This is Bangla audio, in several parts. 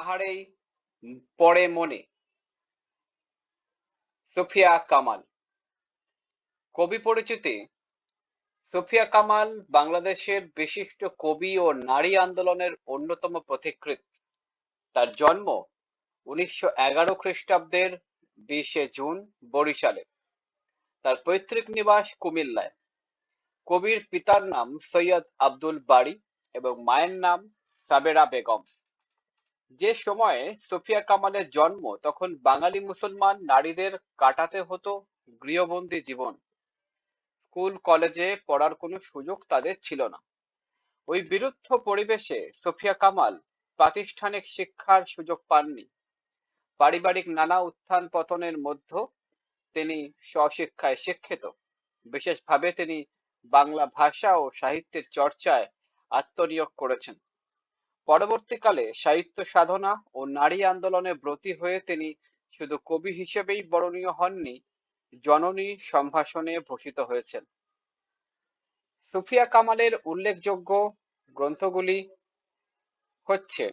তাহারেই পড়ে মনে। সুফিয়া কামাল। কবি পরিচিতি। সুফিয়া কামাল বাংলাদেশের বিশিষ্ট কবি ও নারী আন্দোলনের অন্যতম পথিকৃৎ। তার জন্ম 1911 খ্রিস্টাব্দের 20 জুন বরিশালে। তার পৈতৃক নিবাস কুমিল্লায়। কবির পিতার নাম সৈয়দ আব্দুল বারী এবং মায়ের নাম সাবেরা বেগম। যে সময়ে সুফিয়া কামালের জন্ম তখন বাঙালি মুসলমান নারীদের কাটাতে হতো গৃহবন্দী জীবন। স্কুল কলেজে পড়ার কোনো সুযোগ তাদের ছিল না। ওই বিরুদ্ধ পরিবেশে সুফিয়া কামাল প্রাতিষ্ঠানিক শিক্ষার সুযোগ পাননি। পারিবারিক নানা উত্থান পতনের মধ্যে তিনি স্বশিক্ষায় শিক্ষিত। বিশেষভাবে তিনি বাংলা ভাষা ও সাহিত্যের চর্চায় আত্মনিয়োগ করেছেন। পরবর্তীকালে সাহিত্য সাধনা ও নারী আন্দোলনে ব্রতী হয়ে তিনি শুধু কবি হিসেবেই বরণীয় হননি, জননী সম্ভাষণে ভূষিত হয়েছেন। সুফিয়া কামালের উল্লেখযোগ্য গ্রন্থগুলি হচ্ছে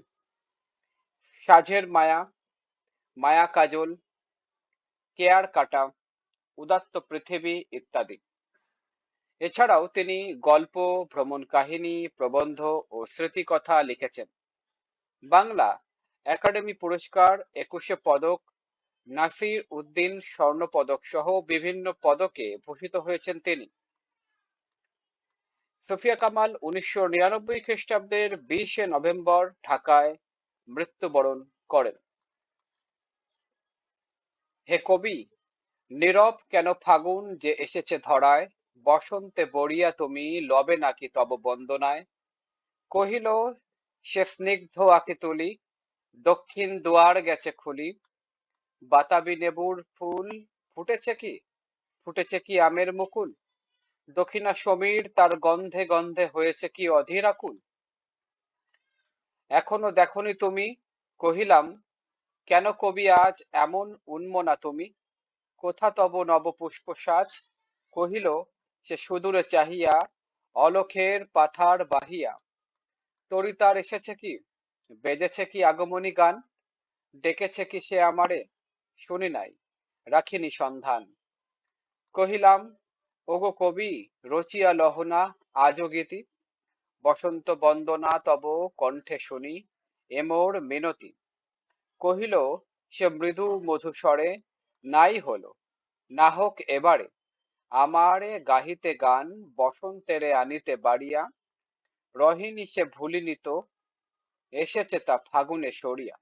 সাঁঝের মায়া, মায়া কাজল, কেয়ার কাটা, উদাত্ত পৃথিবী ইত্যাদি। এছাড়াও তিনি গল্প, ভ্রমণ কাহিনী, প্রবন্ধ ও স্মৃতিকথা লিখেছেন। বাংলা একাডেমি পুরস্কার, 21 পদক, নাসির উদ্দিন স্বর্ণ পদক সহ বিভিন্ন পদকে ভূষিত হয়েছেন তিনি। সুফিয়া কামাল 1999 খ্রিস্টাব্দের 20 নভেম্বর ঢাকায় মৃত্যুবরণ করেন। হে কবি, নীরব কেন ফাগুন যে এসেছে ধরায়, বসন্তে বরিয়া তুমি লবে নাকি তব বন্দনায়। কহিল সে স্নিগ্ধ আঁখি তুলি, দক্ষিণ দুয়ার গেছে খুলি। বাতাবি নেবুর ফুল ফুটেছে কি, ফুটেছে কি আমের মুকুল। দক্ষিণা সমীর তার গন্ধে গন্ধে হয়েছে কি অধীর আকুল। এখনো দেখনি তুমি, কহিলাম কেন কবি আজ এমন উন্মনা তুমি। কোথা তব নবপুষ্প সাজ। কহিল সে সুদূরে চাহিয়া, অলখের পাথার বাহিয়া। তরিতার এসেছে কি, বেজেছে কি আগমনী গান। ডেকেছে কি সে আমারে, শুনি নাই, রাখিনি সন্ধান। কহিলাম ওগো কবি, রচিয়া লহনা আজও গীতি। বসন্ত বন্দনা তব কণ্ঠে শুনি, এ মোর মিনতি। কহিল সে মৃদু মধুস্বরে, নাই হলো, না হোক এবারে। আমারে গাহিতে গান, বসন্তেরে আনিতে বাড়িয়া। রহিনী সে ভুলিনি তো, এসেছে তা ফাগুনে সরিয়া।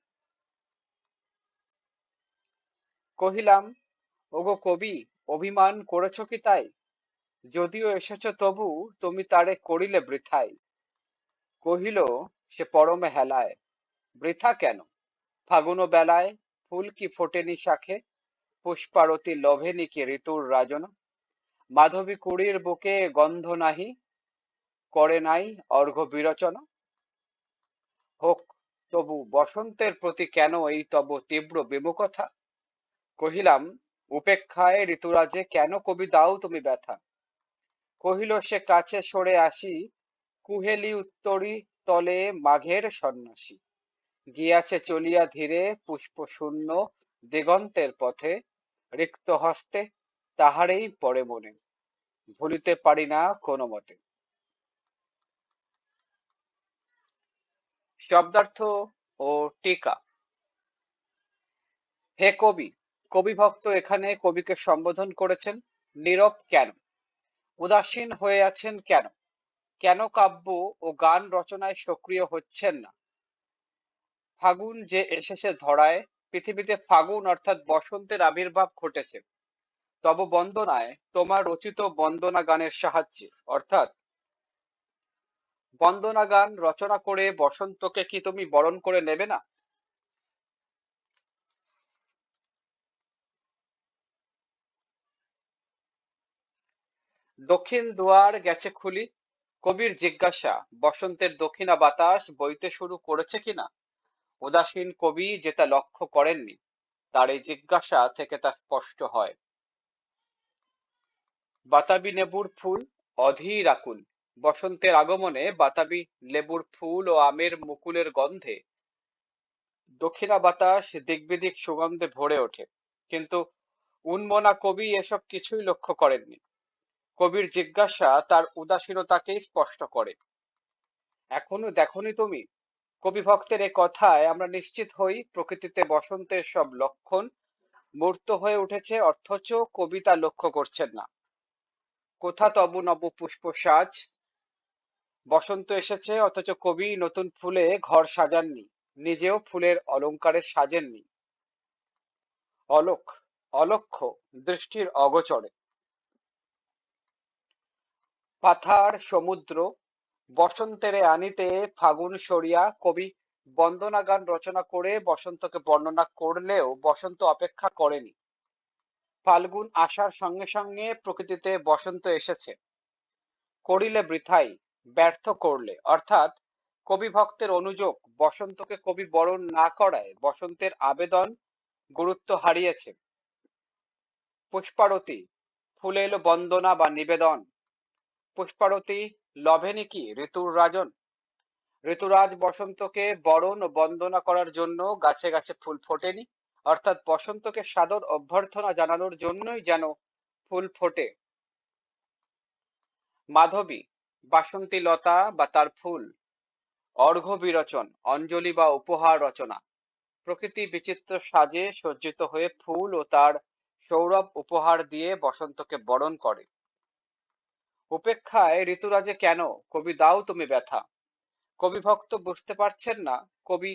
কহিলাম ওগো কবি, অভিমান করেছ কি তাই। যদিও এসেছ তবু তুমি তারে করিলে বৃথাই। কহিল সে পরমে হেলায়, বৃথা কেন, ফাগুন বেলায় ফুল কি ফোটেনি শাখে। পুষ্পারতি লোভেনি কি ঋতুর রাজনা। মাধবী কুড়ির বুকে গন্ধ নাহি, করে নাই অর্ঘ্য বিরচনা। হোক তবু বসন্তের প্রতি কেন এই তব তীব্র বিমুখতা। কহিলাম উপেক্ষায় ঋতুরাজে কেন কবি দাও তুমি ব্যথা। কহিল সে কাছে সরে আসি, কুহেলি উত্তরি তলে মাঘের সন্ন্যাসী। গিয়াছে চলিয়া ধীরে পুষ্প শূন্য দিগন্তের পথে। রিক্ত হস্তে তাহারেই পড়ে মনে, ভুলিতে পারি না কোনো মতে। শব্দার্থ ও টিকা। হে কবি, কবি ভক্ত এখানে কবিকে সম্বোধন করেছেন। নীরব কেন, উদাসীন হয়ে আছেন কেন, কেন কাব্য ও গান রচনায় সক্রিয় হচ্ছেন না। ফাগুন যে এসেছে ধরায়, পৃথিবীতে ফাগুন অর্থাৎ বসন্তের আবির্ভাব ঘটেছে। তব বন্দনায়, তোমার রচিত বন্দনা গানের সাহায্যে, অর্থাৎ বন্দনা গান রচনা করে বসন্তকে কি তুমি বরণ করে নেবে না। দক্ষিণ দুয়ার গেছে খুলি। কবির জিজ্ঞাসা বসন্তের দক্ষিণা বাতাস বইতে শুরু করেছে কিনা। উদাসীন কবি যেটা লক্ষ্য করেননি, তার এই জিজ্ঞাসা থেকে তা স্পষ্ট হয়। বাতাবি লেবুর ফুল অধীর আকুল। বসন্তের আগমনে বাতাবি লেবুর ফুল ও আমের মুকুলের গন্ধে দক্ষিণা বাতাস দিকবিদিক সুগন্ধে ভরে ওঠে, কিন্তু উন্মনা কবি এসব কিছুই লক্ষ্য করেননি। কবির জিজ্ঞাসা তার উদাসীনতাকেই স্পষ্ট করে। এখনো দেখনি তুমি? কবি ভক্তের এ কথায় আমরা নিশ্চিত হই প্রকৃতিতে বসন্তের সব লক্ষণ মূর্ত হয়ে উঠেছে, অথচ কবি তা লক্ষ্য করছেন না। কোথা তবু নব পুষ্প সাজ, বসন্ত এসেছে অথচ কবি নতুন ফুলে ঘর সাজাননি, নিজেও ফুলের অলংকারে সাজেননি। অলোক, অলক্ষ্য, দৃষ্টির অগোচরে। পাথার সমুদ্র, বসন্তেরে আনিতে ফাগুন সরিয়া কবি বন্দনা গান রচনা করে বসন্তকে বর্ণনা করলেও বসন্ত অপেক্ষা করেনি। ফাল্গুন আসার সঙ্গে সঙ্গে প্রকৃতিতে বসন্ত এসেছে। করিলে বৃথাই, ব্যর্থ করলে, অর্থাৎ কবি ভক্তের অনুযোগ বসন্তকে কবি বরণ না করায় বসন্তের আবেদন গুরুত্ব হারিয়েছে। পুষ্পারতি, ফুলে এলো বন্দনা বা নিবেদন। পুষ্পারতি লভেনি কি ঋতুর রাজন? ঋতুরাজ বসন্তকে বরণ ও বন্দনা করার জন্য গাছে গাছে ফুল ফোটেনি, অর্থাৎ বসন্তকে সাদর অভ্যর্থনা জানানোর জন্যই যেন ফুল ফোটে। মাধবী, বাসন্তী লতা বা তার ফুল, অর্ঘ্য বিরচন, অঞ্জলি বা উপহার রচনা। প্রকৃতি বিচিত্র সাজে সজ্জিত হয়ে ফুল ও তার সৌরভ উপহার দিয়ে বসন্তকে বরণ করে। উপেক্ষায় ঋতুরাজে কেন কবি দাও তুমি ব্যথা? কবি ভক্ত বুঝতে পারছেন না কবি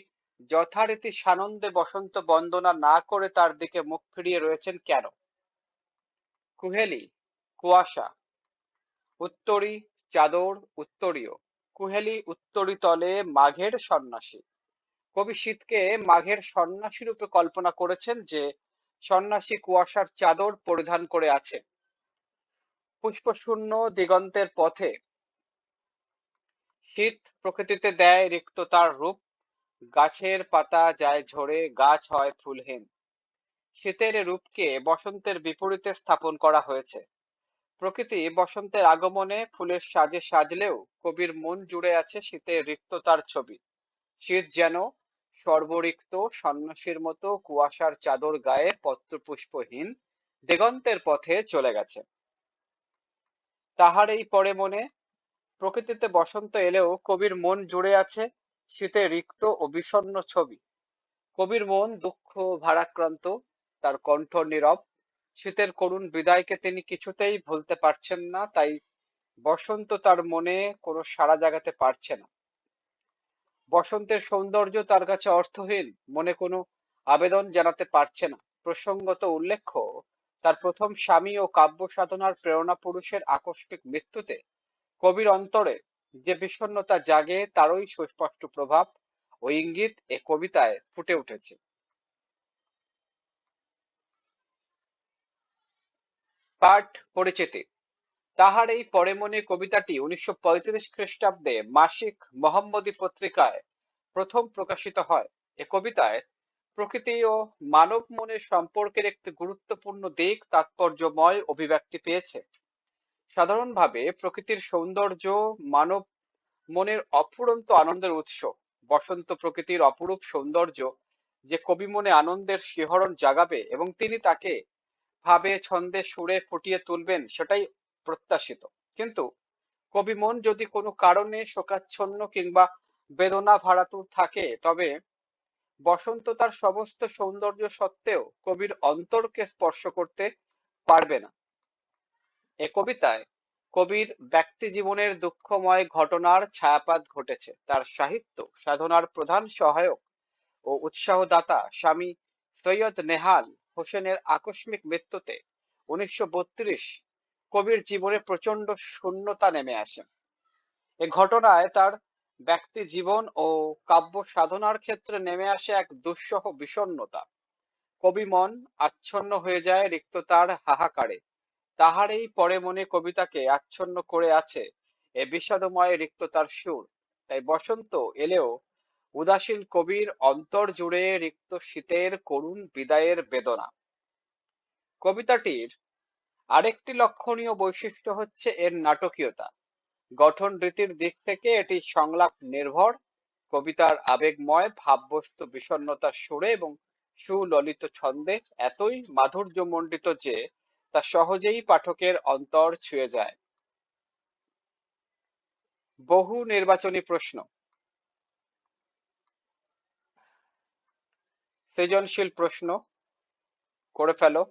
যথারীতি সানন্দে বসন্ত বন্দনা না করে তার দিকে মুখ ফিরিয়ে রয়েছেন কেন। কুহেলি, কুয়াশা, উত্তরী, চাদর, উত্তরীয়। কুহেলি উত্তরী তলে মাঘের সন্ন্যাসী। কবি শীতকে মাঘের সন্ন্যাসী রূপে কল্পনা করেছেন, যে সন্ন্যাসী কুয়াশার চাদর পরিধান করে আছে। পুষ্পশূন্য দিগন্তের পথে শীত প্রকৃতিতে দেয় রিক্ততার রূপ। গাছের পাতা যায় ঝরে, গাছ হয় ফুলহীন। শীতের রূপকে বসন্তের বিপরীতে স্থাপন করা হয়েছে। প্রকৃতি বসন্তের আগমনে ফুলের সাজে সাজলেও কবির মন জুড়ে আছে শীতের রিক্ততার ছবি। শীত যেন সর্বরিক্ত সন্ন্যাসীর মতো কুয়াশার চাদর গায়ে পত্রপুষ্পহীন দিগন্তের পথে চলে গেছে। তাহার এই পরে মনে, প্রকৃতিতে বসন্ত এলেও কবির মন জুড়ে আছে শীতের রিক্ত ও বিষণ্ণ ছবি। কবির মন দুঃখ ভারাক্রান্ত, তার কণ্ঠ নীরব। শীতের করুণ বিদায়কে তিনি কিছুতেই ভুলতে পারছেন না, তাই বসন্ত তার মনে কোনো সাড়া জাগাতে পারছে না। বসন্তের সৌন্দর্য তার কাছে অর্থহীন, মনে কোনো আবেদন জানাতে পারছে না। প্রসঙ্গত উল্লেখ্য, তার প্রথম স্বামী ও কাব্য সাধনার প্রেরণা পুরুষের আকস্মিক মৃত্যুতে কবির অন্তরে যে বিষণ্ণতা জাগে তারই সুস্পষ্ট প্রভাব ও ইঙ্গিত এ কবিতায় ফুটে উঠেছে। পাঠ পরিচিতি। তাহার এই পরে মনে কবিতাটি 1935 খ্রিস্টাব্দে মাসিক মোহাম্মদী পত্রিকায় প্রথম প্রকাশিত হয়। এ কবিতায় প্রকৃতি ও মানব মনের সম্পর্কের একটি গুরুত্বপূর্ণ দিক তাৎপর্যময় অভিব্যক্তি পেয়েছে। সাধারণভাবে প্রকৃতির সৌন্দর্য মানব মনের অফুরন্ত আনন্দের উৎস। বসন্ত প্রকৃতির অপরূপ সৌন্দর্য যে কবি মনে আনন্দের শিহরণ জাগাবে এবং তিনি তাকে ভাবে ছন্দে সুরে ফুটিয়ে তুলবেন, সেটাই প্রত্যাশিত। কিন্তু কবি মন যদি কোনো কারণে শোকাচ্ছন্ন কিংবা বেদনা ভারাতুর থাকে, তবে বসন্ত তার সমস্ত সৌন্দর্য সত্ত্বেও কবির অন্তরকে স্পর্শ করতে পারবে না। এ কবিতায় কবির ব্যক্তি জীবনের দুঃখময় ঘটনার ছায়াপাত ঘটেছে। তার সাহিত্য সাধনার প্রধান সহায়ক ও উৎসাহদাতা স্বামী সৈয়দ নেহাল হোসেনের আকস্মিক মৃত্যুতে 1932 কবির জীবনে প্রচন্ড শূন্যতা নেমে আসে। এ ঘটনায় তার ব্যক্তি জীবন ও কাব্য সাধনার ক্ষেত্রে নেমে আসে এক দুঃসহ বিষণ্ণতা। কবি মন আচ্ছন্ন হয়ে যায় রিক্ততার হাহাকারে। তাহার এই পরে মনে কবিতাকে আচ্ছন্ন করে আছে এ বিষাদময় রিক্ততার সুর। তাই বসন্ত এলেও উদাসীন কবির অন্তর জুড়ে রিক্ত শীতের করুণ বিদায়ের বেদনা। কবিতাটির আরেকটি লক্ষণীয় বৈশিষ্ট্য হচ্ছে এর নাটকীয়তা। গঠন রীতির দিক থেকে এটি সংলাপ নির্ভর। কবিতার আবেগময় ভাববস্তু বিষণ্ণতার সুরে এবং সুললিত ছন্দে এতই মাধুর্যমণ্ডিত যে তা সহজেই পাঠকের অন্তর ছুঁয়ে যায়। বহু নির্বাচনী প্রশ্ন, সৃজনশীল প্রশ্ন করে ফেলো।